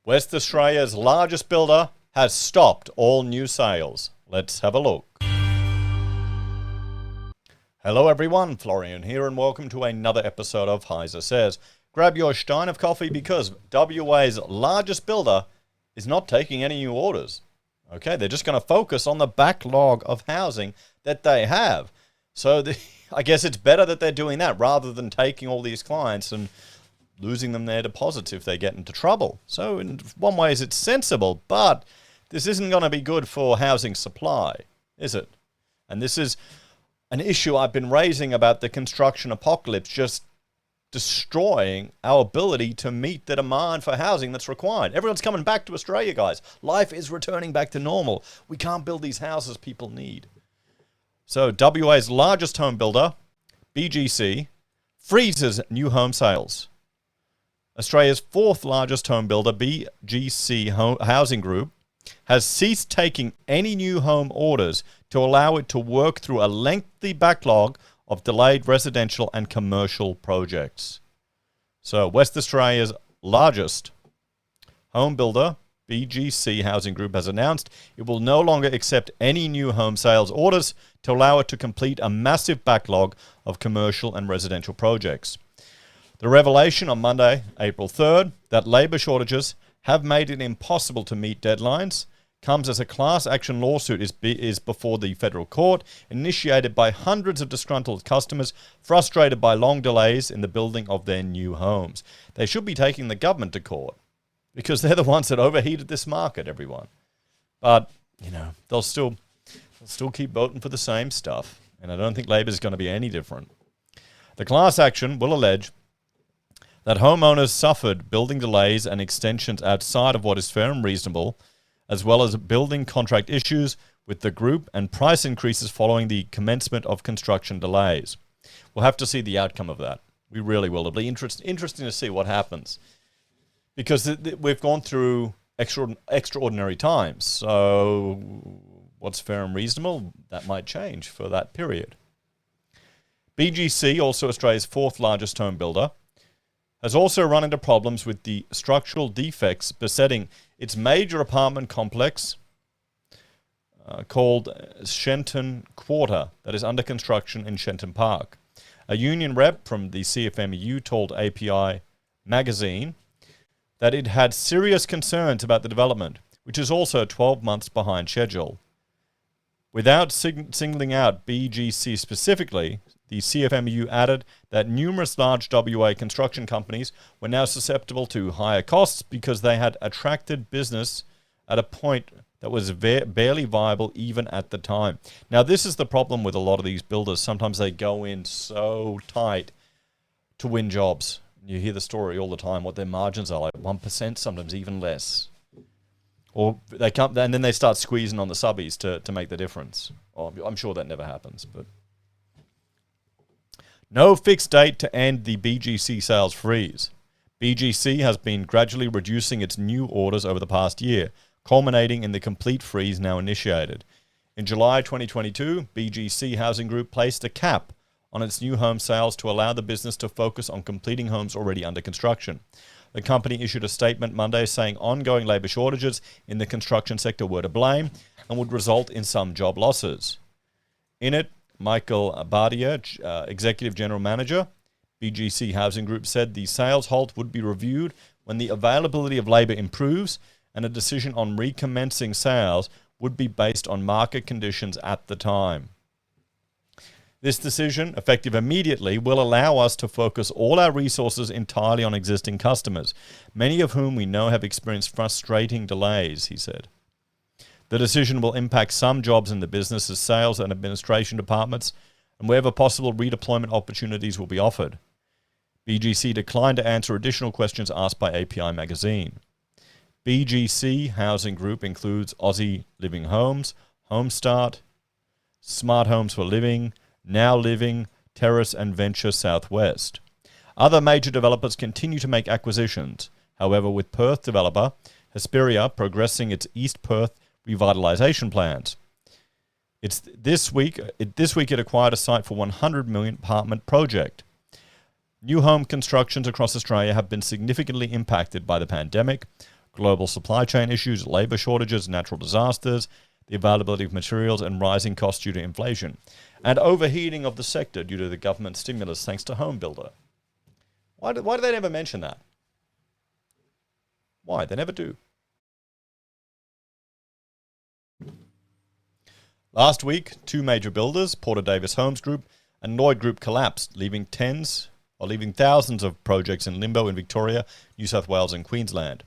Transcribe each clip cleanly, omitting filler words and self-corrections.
West Australia's largest builder has stopped all new sales. Let's have a look. Hello everyone, Florian here and welcome to another episode of HeiseSays. Grab your stein of coffee because WA's largest builder is not taking any new orders. Okay, they're just going to focus on the backlog of housing that they have. So I guess it's better that they're doing that rather than taking all these clients and losing them their deposits if they get into trouble. So in one way it's sensible, but this isn't going to be good for housing supply, is it? And this is an issue I've been raising about the construction apocalypse just destroying our ability to meet the demand for housing that's required. Everyone's coming back to Australia, guys. Life is returning back to normal. We can't build these houses people need. So WA's largest home builder, BGC, freezes new home sales. Australia's fourth largest home builder, BGC Housing Group, has ceased taking any new home orders to allow it to work through a lengthy backlog of delayed residential and commercial projects. So West Australia's largest home builder, BGC Housing Group, has announced it will no longer accept any new home sales orders to allow it to complete a massive backlog of commercial and residential projects. The revelation on Monday, April 3rd, that labour shortages have made it impossible to meet deadlines comes as a class action lawsuit is before the federal court, initiated by hundreds of disgruntled customers frustrated by long delays in the building of their new homes. They should be taking the government to court because they're the ones that overheated this market, everyone. But, they'll still keep voting for the same stuff, and I don't think Labor is going to be any different. The class action will allege that homeowners suffered building delays and extensions outside of what is fair and reasonable, as well as building contract issues with the group and price increases following the commencement of construction delays. We'll have to see the outcome of that. We really will. It'll be interesting to see what happens, because we've gone through extraordinary times. So what's fair and reasonable, that might change for that period. BGC, also Australia's fourth largest home builder, has also run into problems with the structural defects besetting its major apartment complex called Shenton Quarter that is under construction in Shenton Park. A union rep from the CFMEU told API magazine that it had serious concerns about the development, which is also 12 months behind schedule. Without singling out BGC specifically, the CFMEU added that numerous large WA construction companies were now susceptible to higher costs because they had attracted business at a point that was barely viable even at the time. Now, this is the problem with a lot of these builders. Sometimes they go in so tight to win jobs. You hear the story all the time, what their margins are, like 1%, sometimes even less. Or they come and then they start squeezing on the subbies to make the difference. I'm sure that never happens, but no fixed date to end the BGC sales freeze. BGC has been gradually reducing its new orders over the past year, culminating in the complete freeze now initiated. In July 2022, BGC Housing Group placed a cap on its new home sales to allow the business to focus on completing homes already under construction. The company issued a statement Monday saying ongoing labour shortages in the construction sector were to blame and would result in some job losses. In it, Michael Bardia, Executive General Manager, BGC Housing Group, said the sales halt would be reviewed when the availability of labour improves and a decision on recommencing sales would be based on market conditions at the time. This decision, effective immediately, will allow us to focus all our resources entirely on existing customers, many of whom we know have experienced frustrating delays, he said. The decision will impact some jobs in the business's sales and administration departments, and wherever possible, redeployment opportunities will be offered. BGC declined to answer additional questions asked by API magazine. BGC Housing Group includes Aussie Living Homes, Homestart, Smart Homes for Living, Now Living, Terrace and Venture Southwest. Other major developers continue to make acquisitions. However, with Perth developer Hesperia progressing its East Perth revitalisation plans. This week it acquired a site for $100 million apartment project. New home constructions across Australia have been significantly impacted by the pandemic. global supply chain issues, labor shortages, natural disasters, the availability of materials, and rising costs due to inflation, and overheating of the sector due to the government stimulus thanks to home builder. Why do they never mention that? Why? They never do. Last week, two major builders, Porter Davis Homes Group and Lloyd Group, collapsed, leaving thousands of projects in limbo in Victoria, New South Wales, and Queensland.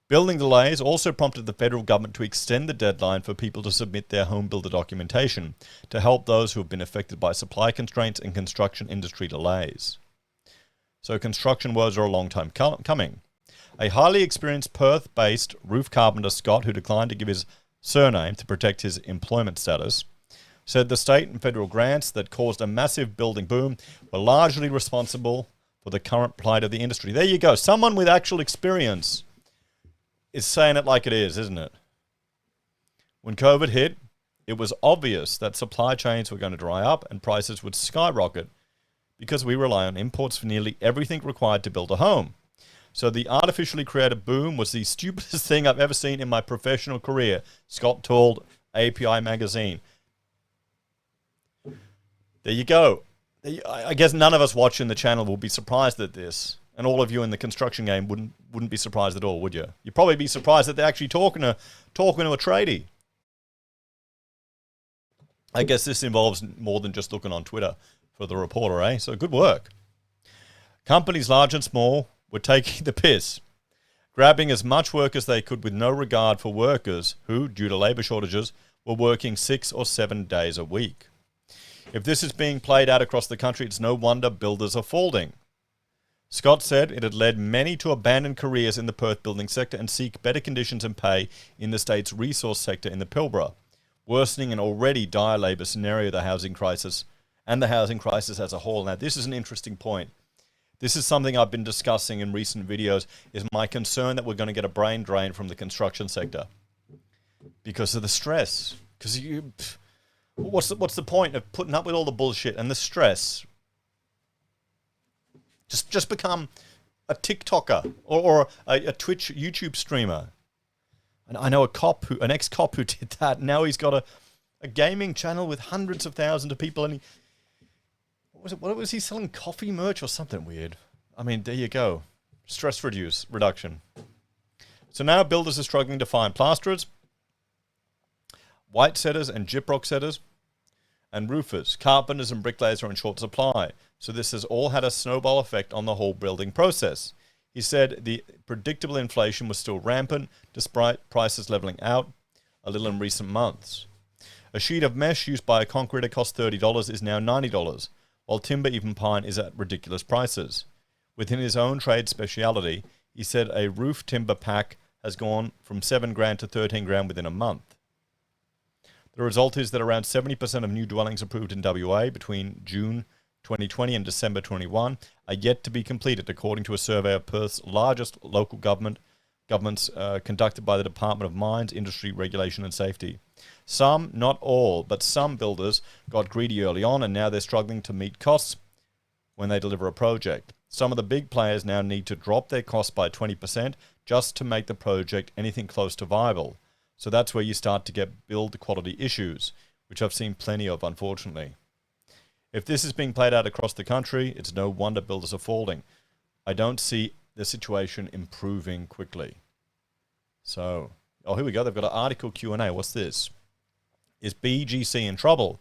Building delays also prompted the federal government to extend the deadline for people to submit their home builder documentation to help those who have been affected by supply constraints and construction industry delays. So construction woes are a long time coming. A highly experienced Perth-based roof carpenter, Scott, who declined to give his surname to protect his employment status, said the state and federal grants that caused a massive building boom were largely responsible for the current plight of the industry. There you go. Someone with actual experience is saying it like it is, isn't it? When COVID hit, it was obvious that supply chains were going to dry up and prices would skyrocket because we rely on imports for nearly everything required to build a home. So the artificially created boom was the stupidest thing I've ever seen in my professional career, Scott told API Magazine. There you go. I guess none of us watching the channel will be surprised at this. And all of you in the construction game wouldn't be surprised at all, would you? You'd probably be surprised that they're actually talking to a tradie. I guess this involves more than just looking on Twitter for the reporter, eh? So good work. Companies large and small were taking the piss, grabbing as much work as they could with no regard for workers who, due to labour shortages, were working 6 or 7 days a week. If this is being played out across the country, it's no wonder builders are folding. Scott said it had led many to abandon careers in the Perth building sector and seek better conditions and pay in the state's resource sector in the Pilbara, worsening an already dire labour scenario, the housing crisis, and the housing crisis as a whole. Now, this is an interesting point. This is something I've been discussing in recent videos, is my concern that we're going to get a brain drain from the construction sector because of the stress. Because what's the point of putting up with all the bullshit and the stress? Just become a TikToker or a Twitch YouTube streamer. And I know an ex-cop who did that. Now he's got a gaming channel with hundreds of thousands of people, and what was he selling? Coffee merch or something weird? I mean, there you go. Stress reduction. So now builders are struggling to find plasterers, white setters and gyprock setters, and roofers. Carpenters and bricklayers are in short supply. So this has all had a snowball effect on the whole building process. He said the predictable inflation was still rampant, despite prices leveling out a little in recent months. A sheet of mesh used by a concreter cost $30 is now $90, while timber, even pine, is at ridiculous prices. Within his own trade speciality, he said a roof timber pack has gone from $7,000 to $13,000 within a month. The result is that around 70% of new dwellings approved in WA between June 2020 and December 21 are yet to be completed, according to a survey of Perth's largest local governments conducted by the Department of Mines, Industry, Regulation and Safety. Some, not all, but some builders got greedy early on, and now they're struggling to meet costs when they deliver a project. Some of the big players now need to drop their costs by 20% just to make the project anything close to viable. So that's where you start to get build quality issues, which I've seen plenty of, unfortunately. If this is being played out across the country, it's no wonder builders are folding. I don't see the situation improving quickly. So, here we go. They've got an article Q&A. What's this? Is BGC in trouble?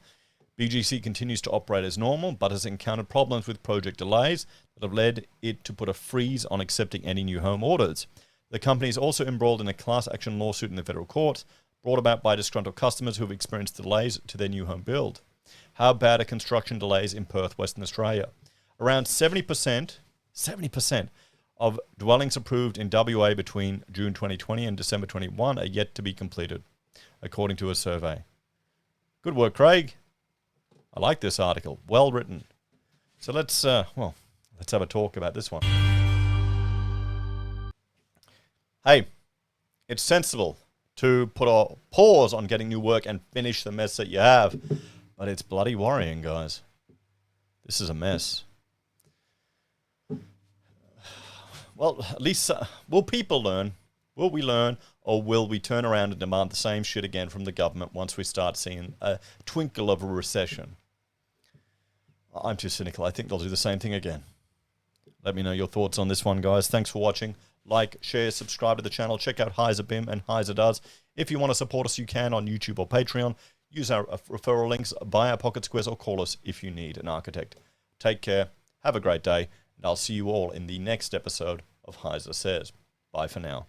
BGC continues to operate as normal, but has encountered problems with project delays that have led it to put a freeze on accepting any new home orders. The company is also embroiled in a class action lawsuit in the federal courts, brought about by disgruntled customers who have experienced delays to their new home build. How bad are construction delays in Perth, Western Australia? Around 70% of dwellings approved in WA between June 2020 and December 21 are yet to be completed, according to a survey. Good work, Craig. I like this article. Well written. So let's have a talk about this one. Hey, it's sensible to put a pause on getting new work and finish the mess that you have. But it's bloody worrying, guys. This is a mess. well, at least will people learn? Will we learn, or will we turn around and demand the same shit again from the government once we start seeing a twinkle of a recession? I'm too cynical. I think they'll do the same thing again. Let me know your thoughts on this one, guys. Thanks for watching. Like, share, subscribe to the channel. Check out Heise BIM and Heise Does. If you want to support us, you can on YouTube or Patreon. Use our referral links, buy our pocket squares, or call us if you need an architect. Take care. Have a great day. And I'll see you all in the next episode of HeiseSays. Bye for now.